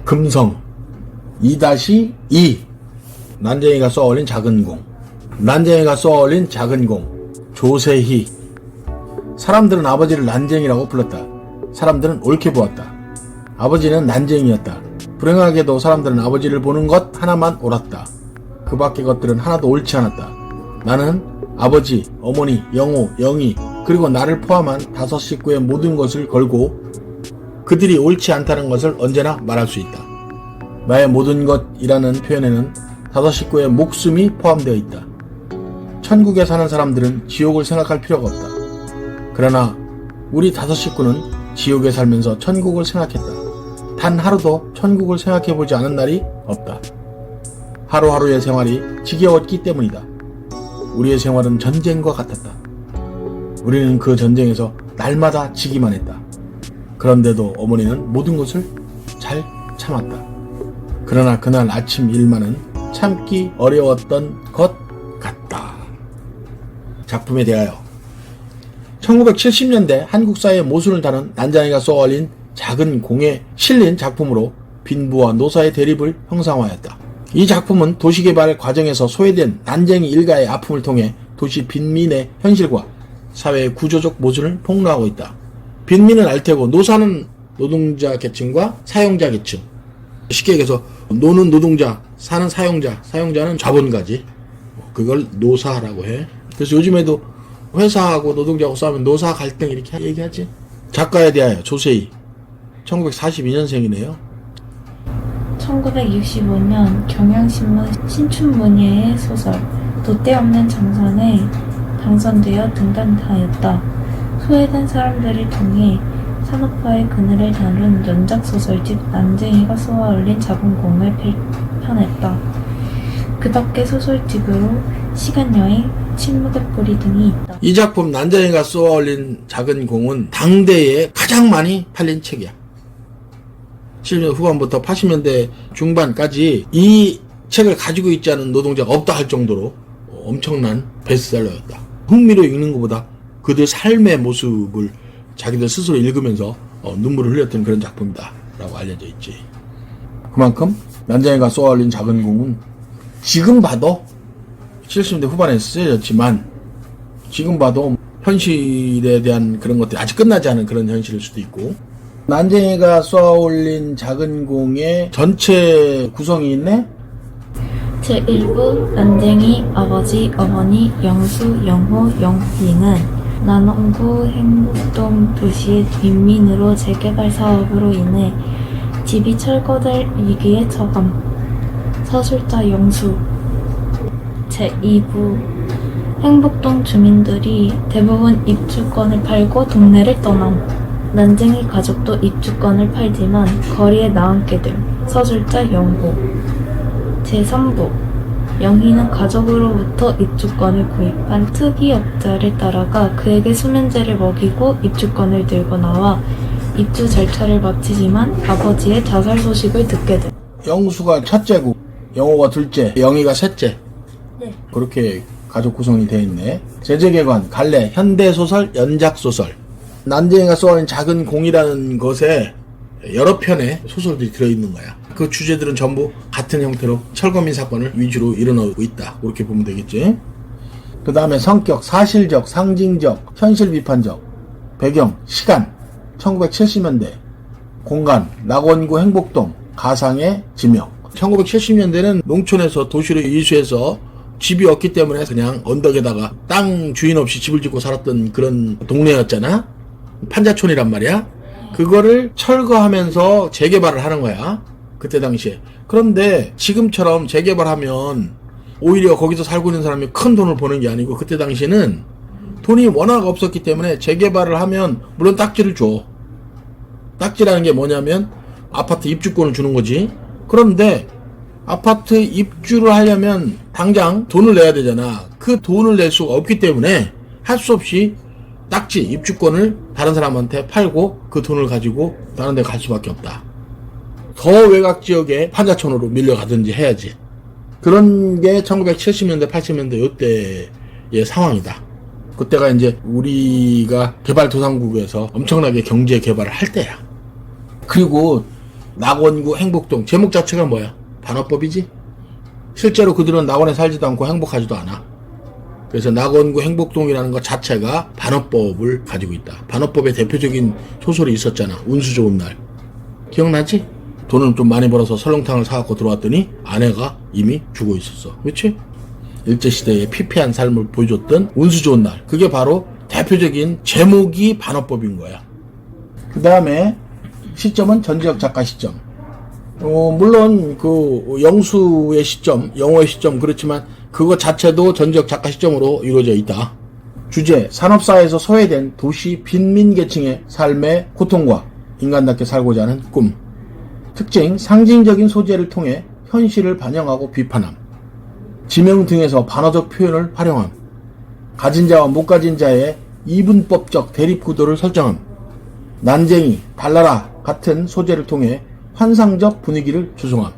금성 2-2 난쟁이가 쏘아올린 작은 공. 난쟁이가 쏘아올린 작은 공. 조세희. 사람들은 아버지를 난쟁이라고 불렀다. 사람들은 옳게 보았다. 아버지는 난쟁이였다. 불행하게도 사람들은 아버지를 보는 것 하나만 옳았다. 그 밖의 것들은 하나도 옳지 않았다. 나는 아버지, 어머니, 영호, 영희 그리고 나를 포함한 5 식구의 모든 것을 걸고 그들이 옳지 않다는 것을 언제나 말할 수 있다. 나의 모든 것이라는 표현에는 5 식구의 목숨이 포함되어 있다. 천국에 사는 사람들은 지옥을 생각할 필요가 없다. 그러나 우리 5 식구는 지옥에 살면서 천국을 생각했다. 단 하루도 천국을 생각해보지 않은 날이 없다. 하루하루의 생활이 지겨웠기 때문이다. 우리의 생활은 전쟁과 같았다. 우리는 그 전쟁에서 날마다 지기만 했다. 그런데도 어머니는 모든 것을 잘 참았다. 그러나 그날 아침 일만은 참기 어려웠던 것 같다. 작품에 대하여 1970년대 한국 사회의 모순을 다룬 난쟁이가 쏘아올린 작은 공에 실린 작품으로 빈부와 노사의 대립을 형상화하였다. 이 작품은 도시개발 과정에서 소외된 난쟁이 일가의 아픔을 통해 도시 빈민의 현실과 사회의 구조적 모순을 폭로하고 있다. 빈민은 알테고 노사는 노동자 계층과 사용자 계층. 쉽게 얘기해서 노는 노동자, 사는 사용자, 사용자는 자본가지. 그걸 노사라고 해. 그래서 요즘에도 회사하고 노동자하고 싸우면 노사 갈등 이렇게 얘기하지. 작가에 대하여 조세희 1942년생이네요. 1965년 경향신문 신춘문예의 소설 돛대 없는 정선에 당선되어 등단하였다. 소외된 사람들을 통해 산업화의 그늘을 다룬 연작소설집 난쟁이가 쏘아올린 작은 공을 펼쳐냈다. 그 밖의 소설집으로 시간여행, 침묵의 뿌리 등이 있다. 이 작품 난쟁이가 쏘아올린 작은 공은 당대에 가장 많이 팔린 책이야. 70년대 후반부터 80년대 중반까지 이 책을 가지고 있지 않은 노동자가 없다 할 정도로 엄청난 베스트셀러였다. 흥미로 읽는 것보다 그들 삶의 모습을 자기들 스스로 읽으면서 눈물을 흘렸던 그런 작품이다 라고 알려져 있지. 그만큼 난쟁이가 쏘아올린 작은 공은 지금 봐도 70년대 후반에 쓰여졌지만 지금 봐도 현실에 대한 그런 것들이 아직 끝나지 않은 그런 현실일 수도 있고, 난쟁이가 쏘아올린 작은 공의 전체 구성이 있네. 제1부 난쟁이 아버지 어머니 영수 영호 영희는 난원구 행북동 도시의 빈민으로 재개발 사업으로 인해 집이 철거될 위기에 처함. 서술자 영수. 제2부 행북동 주민들이 대부분 입주권을 팔고 동네를 떠남. 난쟁이 가족도 입주권을 팔지만 거리에 나앉게 됨. 서술자 영호. 제3부 영희는 가족으로부터 입주권을 구입한 특이업자를 따라가 그에게 수면제를 먹이고 입주권을 들고 나와 입주 절차를 마치지만 아버지의 자살 소식을 듣게 돼. 영수가 첫째고 영호가 둘째, 영희가 셋째. 네. 그렇게 가족 구성이 되어 있네. 제재계관, 갈래, 현대소설, 연작소설. 난쟁이가 쏘아올린 작은 공이라는 것에 여러 편의 소설들이 들어있는 거야. 그 주제들은 전부 같은 형태로 철거민 사건을 위주로 일어나고 있다. 그렇게 보면 되겠지. 그 다음에 성격, 사실적, 상징적, 현실 비판적, 배경, 시간, 1970년대, 공간, 낙원구 행복동, 가상의 지명. 1970년대는 농촌에서 도시로 이주해서 집이 없기 때문에 그냥 언덕에다가 땅 주인 없이 집을 짓고 살았던 그런 동네였잖아. 판자촌이란 말이야. 그거를 철거하면서 재개발을 하는 거야. 그때 당시에. 그런데 지금처럼 재개발하면 오히려 거기서 살고 있는 사람이 큰 돈을 버는 게 아니고, 그때 당시에는 돈이 워낙 없었기 때문에 재개발을 하면 물론 딱지를 줘. 딱지라는 게 뭐냐면 아파트 입주권을 주는 거지. 그런데 아파트 입주를 하려면 당장 돈을 내야 되잖아. 그 돈을 낼 수가 없기 때문에 할 수 없이 딱지, 입주권을 다른 사람한테 팔고 그 돈을 가지고 다른 데 갈 수밖에 없다. 더 외곽 지역에 판자촌으로 밀려가든지 해야지. 그런 게 1970년대, 80년대 요때의 상황이다. 그때가 이제 우리가 개발도상국에서 엄청나게 경제 개발을 할 때야. 그리고 낙원구 행복동. 제목 자체가 뭐야? 반어법이지? 실제로 그들은 낙원에 살지도 않고 행복하지도 않아. 그래서 낙원구 행복동이라는 것 자체가 반어법을 가지고 있다. 반어법의 대표적인 소설이 있었잖아. 운수 좋은 날. 기억나지? 돈을 좀 많이 벌어서 설렁탕을 사갖고 들어왔더니 아내가 이미 죽어 있었어. 그렇지? 일제시대의 피폐한 삶을 보여줬던 운수 좋은 날. 그게 바로 대표적인 제목이 반어법인 거야. 그 다음에 시점은 전지적 작가 시점. 물론 그 영수의 시점, 영어의 시점 그렇지만 그거 자체도 전지적 작가 시점으로 이루어져 있다. 주제, 산업사회에서 소외된 도시 빈민계층의 삶의 고통과 인간답게 살고자 하는 꿈. 특징, 상징적인 소재를 통해 현실을 반영하고 비판함. 지명 등에서 반어적 표현을 활용함. 가진 자와 못 가진 자의 이분법적 대립구도를 설정함. 난쟁이, 달나라 같은 소재를 통해 환상적 분위기를 조성함.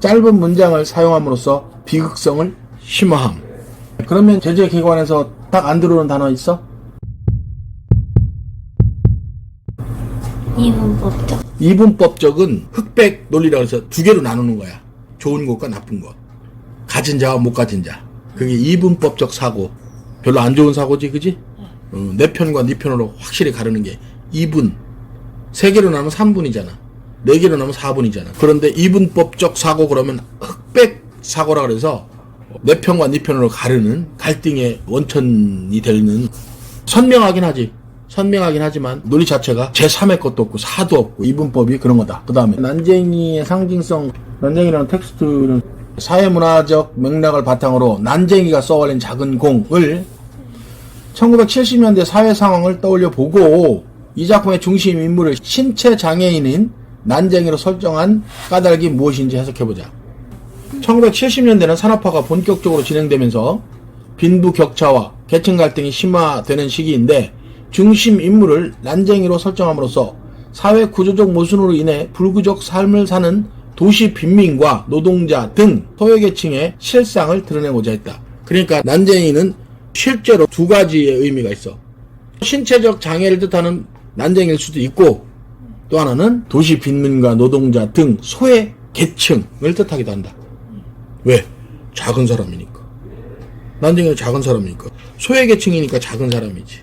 짧은 문장을 사용함으로써 비극성을 심화함. 그러면 제재기관에서 딱 안 들어오는 단어 있어? 이분법적. 이분법적은 흑백 논리라고 해서 두 개로 나누는 거야. 좋은 것과 나쁜 것. 가진 자와 못 가진 자. 그게 이분법적 사고. 별로 안 좋은 사고지, 그지? 내 편과 네 편으로 확실히 가르는 게 이분. 세 개로 나누면 3분이잖아. 네 개로 나누면 4분이잖아. 그런데 이분법적 사고 그러면 흑백 사고라 그래서 내 편과 네 편으로 가르는 갈등의 원천이 되는 선명하긴 하지. 선명하긴 하지만 논리 자체가 제3의 것도 없고 4도 없고 이분법이 그런 거다. 그 다음에 난쟁이의 상징성. 난쟁이라는 텍스트는 사회문화적 맥락을 바탕으로 난쟁이가 써올린 작은 공을 1970년대 사회 상황을 떠올려 보고 이 작품의 중심 인물을 신체 장애인인 난쟁이로 설정한 까닭이 무엇인지 해석해보자. 1970년대는 산업화가 본격적으로 진행되면서 빈부격차와 계층 갈등이 심화되는 시기인데 중심 인물을 난쟁이로 설정함으로써 사회 구조적 모순으로 인해 불구적 삶을 사는 도시 빈민과 노동자 등 소외계층의 실상을 드러내고자 했다. 그러니까 난쟁이는 실제로 두 가지의 의미가 있어. 신체적 장애를 뜻하는 난쟁이일 수도 있고 또 하나는 도시 빈민과 노동자 등 소외계층을 뜻하기도 한다. 왜? 작은 사람이니까. 난쟁이는 작은 사람이니까. 소외계층이니까 작은 사람이지.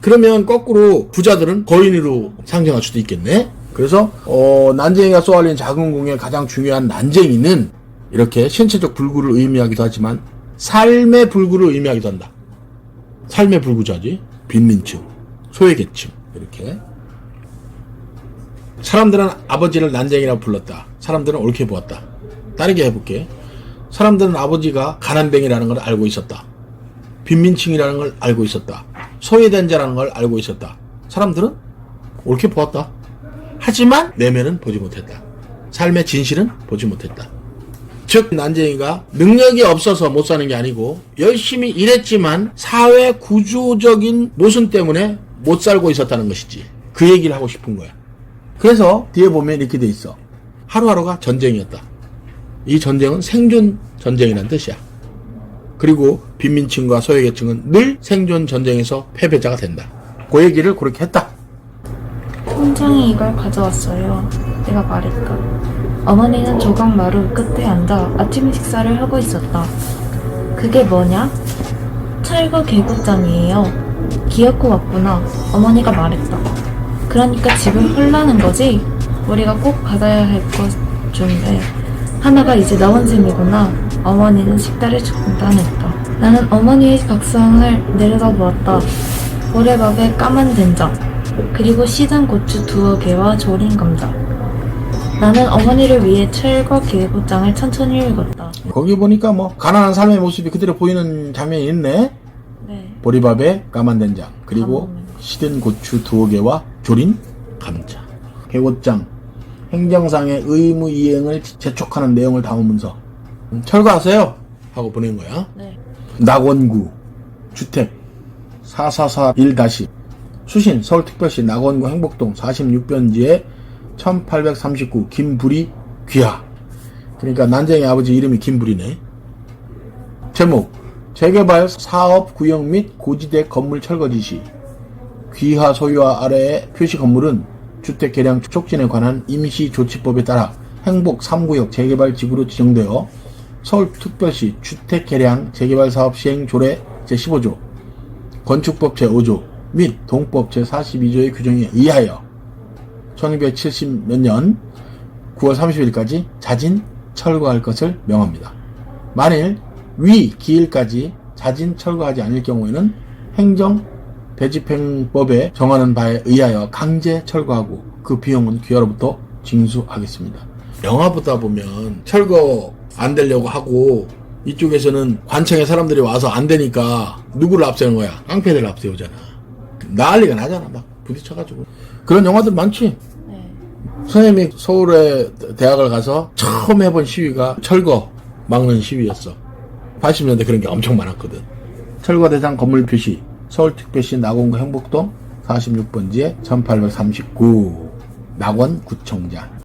그러면 거꾸로 부자들은 거인으로 상징할 수도 있겠네. 그래서 난쟁이가 쏘아올린 작은 공의 가장 중요한 난쟁이는 이렇게 신체적 불구를 의미하기도 하지만 삶의 불구를 의미하기도 한다. 삶의 불구자지. 빈민층, 소외계층 이렇게. 사람들은 아버지를 난쟁이라고 불렀다. 사람들은 옳게 보았다. 다르게 해볼게. 사람들은 아버지가 가난뱅이라는 걸 알고 있었다. 빈민층이라는 걸 알고 있었다. 소외된 자라는 걸 알고 있었다. 사람들은 옳게 보았다. 하지만 내면은 보지 못했다. 삶의 진실은 보지 못했다. 즉 난쟁이가 능력이 없어서 못 사는 게 아니고 열심히 일했지만 사회 구조적인 모순 때문에 못 살고 있었다는 것이지. 그 얘기를 하고 싶은 거야. 그래서 뒤에 보면 이렇게 돼 있어. 하루하루가 전쟁이었다. 이 전쟁은 생존 전쟁이라는 뜻이야. 그리고 빈민층과 소외계층은 늘 생존 전쟁에서 패배자가 된다. 그 얘기를 그렇게 했다. 통장이 이걸 가져왔어요. 내가 말했다. 어머니는 조각마루 끝에 앉아 아침 식사를 하고 있었다. 그게 뭐냐? 철거 개구장이에요. 기어코 왔구나. 어머니가 말했다. 그러니까 집을 헐라는 거지? 우리가 꼭 받아야 할 것 중에 하나가 이제 나온 셈이구나. 어머니는 식달을 조금 따냈다. 나는 어머니의 밥상을 내려다보았다. 보레밥에 까만 된장, 그리고 시든 고추 2개와 조린 감자. 나는 어머니를 위해 철거 계급장을 천천히 읽었다. 거기 보니까 뭐 가난한 삶의 모습이 그대로 보이는 장면이 있네. 네. 보리밥에 까만 된장, 그리고 시든 고추 2개와 조린 감자. 계급장, 행정상의 의무 이행을 재촉하는 내용을 담으면서 철거하세요 하고 보낸 거야. 네. 낙원구 주택 4441- 수신 서울특별시 낙원구 행복동 46변지에 1839 김부리 귀하. 그러니까 난쟁이 아버지 이름이 김부리네. 제목 재개발 사업 구역 및 고지대 건물 철거 지시. 귀하 소유와 아래의 표시 건물은 주택 개량 촉진에 관한 임시조치법에 따라 행복 3구역 재개발 지구로 지정되어 서울특별시 주택개량 재개발 사업 시행 조례 제15조, 건축법 제5조 및 동법 제42조의 규정에 의하여 1270 몇 년 9월 30일까지 자진 철거할 것을 명합니다. 만일 위 기일까지 자진 철거하지 않을 경우에는 행정 대집행법에 정하는 바에 의하여 강제 철거하고 그 비용은 귀하로부터 징수하겠습니다. 영화 보다 보면 철거 안 되려고 하고 이쪽에서는 관청에 사람들이 와서 안 되니까 누구를 앞세우는 거야? 깡패들을 앞세우잖아. 난리가 나잖아. 막 부딪혀가지고. 그런 영화들 많지? 네. 선생님이 서울에 대학을 가서 처음 해본 시위가 철거 막는 시위였어. 80년대 그런 게 엄청 많았거든. 철거 대상 건물 표시 서울특별시 낙원구 행복동 46번지에 1839 낙원구청장.